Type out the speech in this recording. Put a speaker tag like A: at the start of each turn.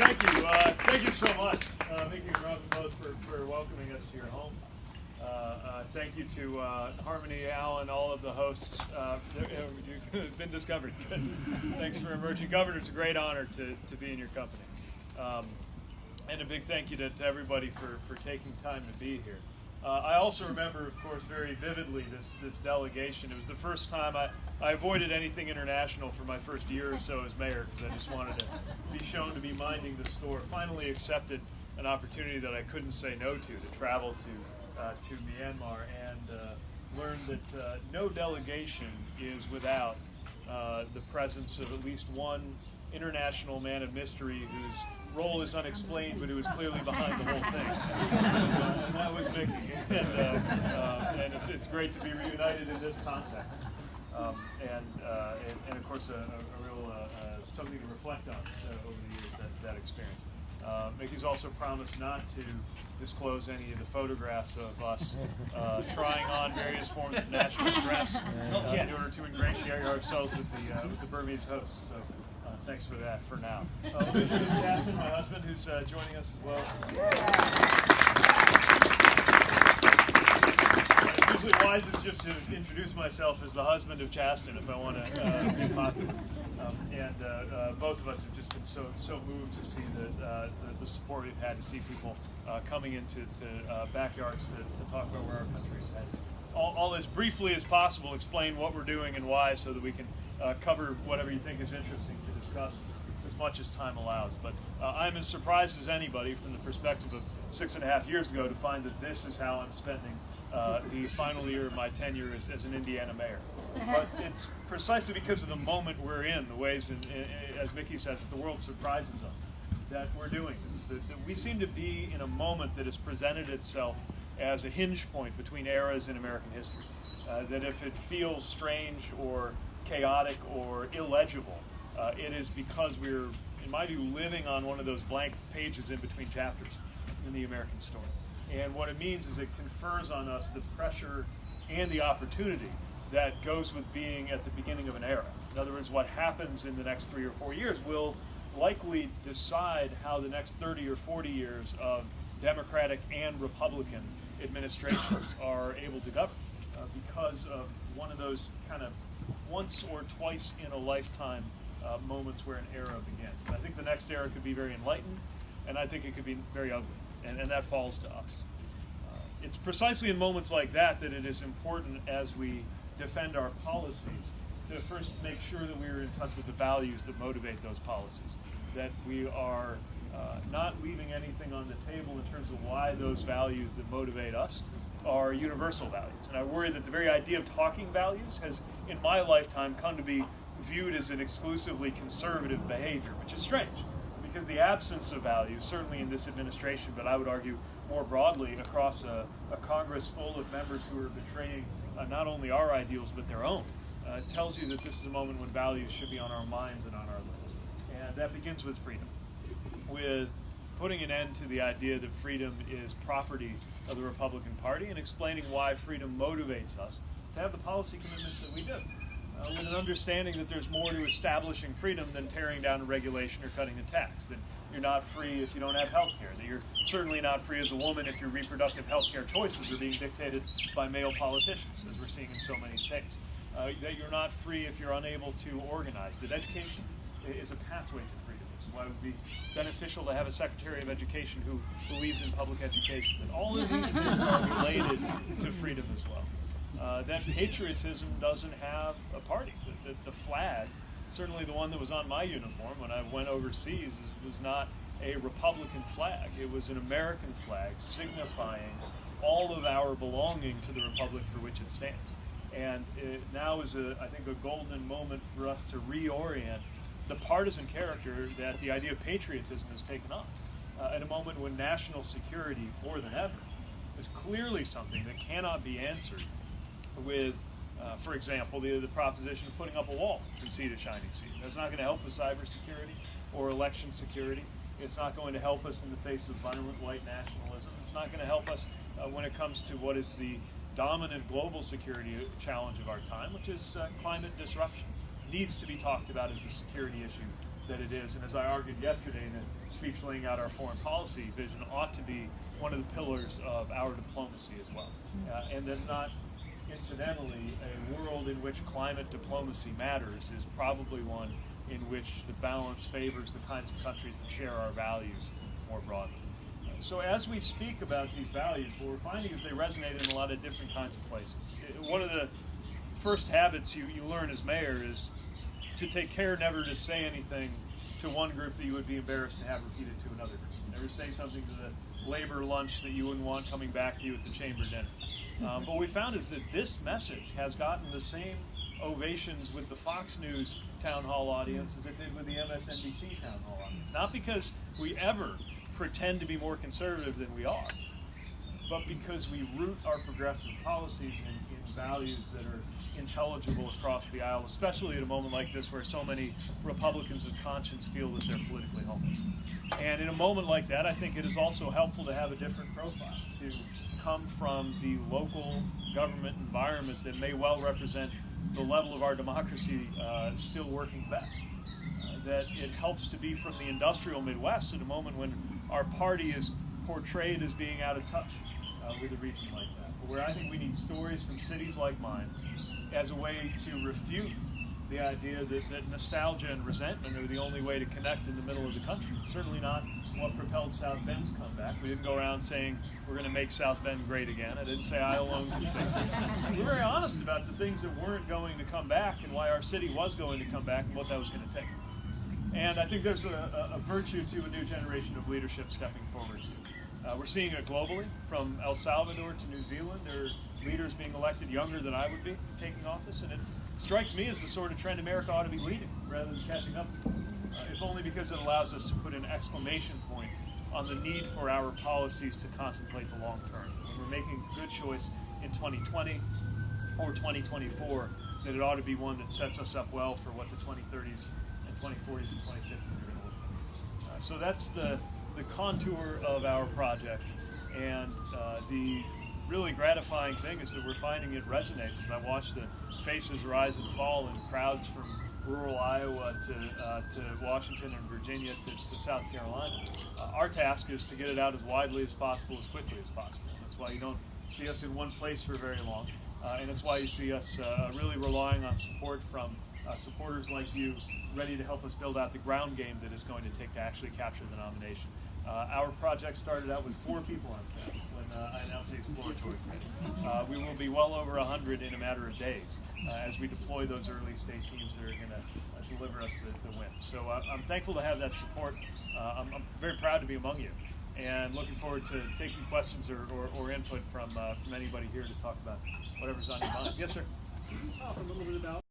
A: Thank you so much, Mickey and Robin, both for welcoming us to your home. Thank you to Harmony, Alan, all of the hosts. You've been discovered. Thanks for emerging. Governor, it's a great honor to be in your company. And a big thank you to everybody for taking time to be here. I also remember, of course, very vividly this delegation. It was the first time I avoided anything international for my first year or so as mayor because I just wanted to be shown to be minding the store. Finally accepted an opportunity that I couldn't say no to travel to Myanmar and learned that no delegation is without the presence of at least one international man of mystery whose role is unexplained, but who was clearly behind the whole thing. And that was Mickey. And it's great to be reunited in this context. And of course, a real something to reflect on over the years, that experience. Mickey's also promised not to disclose any of the photographs of us trying on various forms of national dress in order to ingratiate ourselves with the Burmese hosts. So thanks for that for now. Let me introduce Chasten, my husband, who's joining us as well. It's usually wisest just to introduce myself as the husband of Chasten if I want to be popular. Both of us have just been so moved to see the support we've had, to see people coming into backyards to talk about where our country is headed. All as briefly as possible, explain what we're doing and why, so that we can cover whatever you think is interesting to discuss as much as time allows. But I'm as surprised as anybody from the perspective of 6.5 years ago to find that this is how I'm spending the final year of my tenure as an Indiana mayor. But it's precisely because of the moment we're in, the ways, as Mickey said, that the world surprises us, that we're doing this. That we seem to be in a moment that has presented itself as a hinge point between eras in American history. That if it feels strange or chaotic or illegible, it is because we're, in my view, living on one of those blank pages in between chapters in the American story. And what it means is it confers on us the pressure and the opportunity that goes with being at the beginning of an era. In other words, what happens in the next 3 or 4 years will likely decide how the next 30 or 40 years of Democratic and Republican administrations are able to govern, because of one of those kind of once or twice in a lifetime moments where an era begins. And I think the next era could be very enlightened, and I think it could be very ugly, and that falls to us. It's precisely in moments like that that it is important, as we defend our policies, to first make sure that we are in touch with the values that motivate those policies, that we are not leaving anything on the table in terms of why those values that motivate us are universal values. And I worry that the very idea of talking values has, in my lifetime, come to be viewed as an exclusively conservative behavior, which is strange, because the absence of values, certainly in this administration, but I would argue more broadly across a Congress full of members who are betraying not only our ideals but their own, tells you that this is a moment when values should be on our minds and on our lips. And that begins with freedom, with putting an end to the idea that freedom is property of the Republican Party, and explaining why freedom motivates us to have the policy commitments that we do, with an understanding that there's more to establishing freedom than tearing down a regulation or cutting a tax, that you're not free if you don't have health care, that you're certainly not free as a woman if your reproductive health care choices are being dictated by male politicians, as we're seeing in so many states, that you're not free if you're unable to organize, that education is a pathway to freedom. Which is why it would be beneficial to have a Secretary of Education who believes in public education. That all of these things are related to freedom as well. That patriotism doesn't have a party. The flag, certainly the one that was on my uniform when I went overseas, was not a Republican flag. It was an American flag signifying all of our belonging to the republic for which it stands. And it now is, I think, a golden moment for us to reorient the partisan character that the idea of patriotism has taken on, at a moment when national security, more than ever, is clearly something that cannot be answered with, for example, the proposition of putting up a wall from sea to shining sea. That's not going to help with cybersecurity or election security. It's not going to help us in the face of violent white nationalism. It's not going to help us when it comes to what is the dominant global security challenge of our time, which is climate disruption. Needs to be talked about as the security issue that it is, and as I argued yesterday in a speech laying out our foreign policy vision, ought to be one of the pillars of our diplomacy as well. And that not incidentally, a world in which climate diplomacy matters is probably one in which the balance favors the kinds of countries that share our values more broadly. So as we speak about these values, what we're finding is they resonate in a lot of different kinds of places. One of the first habits you learn as mayor is to take care never to say anything to one group that you would be embarrassed to have repeated to another group. Never say something to the labor lunch that you wouldn't want coming back to you at the chamber dinner. But what we found is that this message has gotten the same ovations with the Fox News town hall audience as it did with the MSNBC town hall audience. Not because we ever pretend to be more conservative than we are, but because we root our progressive policies in values that are intelligible across the aisle, especially at a moment like this where so many Republicans of conscience feel that they're politically homeless. And in a moment like that, I think it is also helpful to have a different profile, to come from the local government environment that may well represent the level of our democracy still working best. That it helps to be from the industrial Midwest at a moment when our party is portrayed as being out of touch with a region like that. But where I think we need stories from cities like mine as a way to refute the idea that nostalgia and resentment are the only way to connect in the middle of the country. It's certainly not what propelled South Bend's comeback. We didn't go around saying we're going to make South Bend great again. I didn't say I alone can fix it. We were very honest about the things that weren't going to come back and why our city was going to come back and what that was going to take. And I think there's a virtue to a new generation of leadership stepping forward too. We're seeing it globally, from El Salvador to New Zealand. There's leaders being elected younger than I would be taking office, and it strikes me as the sort of trend America ought to be leading rather than catching up, if only because it allows us to put an exclamation point on the need for our policies to contemplate the long term. When we're making a good choice in 2020 or 2024, that it ought to be one that sets us up well for what the 2030s and 2040s and 2050s are going to look like. So that's the contour of our project, and the really gratifying thing is that we're finding it resonates. As I watch the faces rise and fall in crowds from rural Iowa to Washington and Virginia to South Carolina, our task is to get it out as widely as possible, as quickly as possible. That's why you don't see us in one place for very long, and that's why you see us really relying on support from supporters like you, ready to help us build out the ground game that it's going to take to actually capture the nomination. Our project started out with 4 people on staff when I announced the exploratory committee. We will be well over 100 in a matter of days as we deploy those early state teams that are going to deliver us the win. So I'm thankful to have that support. I'm very proud to be among you, and looking forward to taking questions or input from anybody here to talk about whatever's on your mind. Yes, sir.
B: Can you talk a little bit about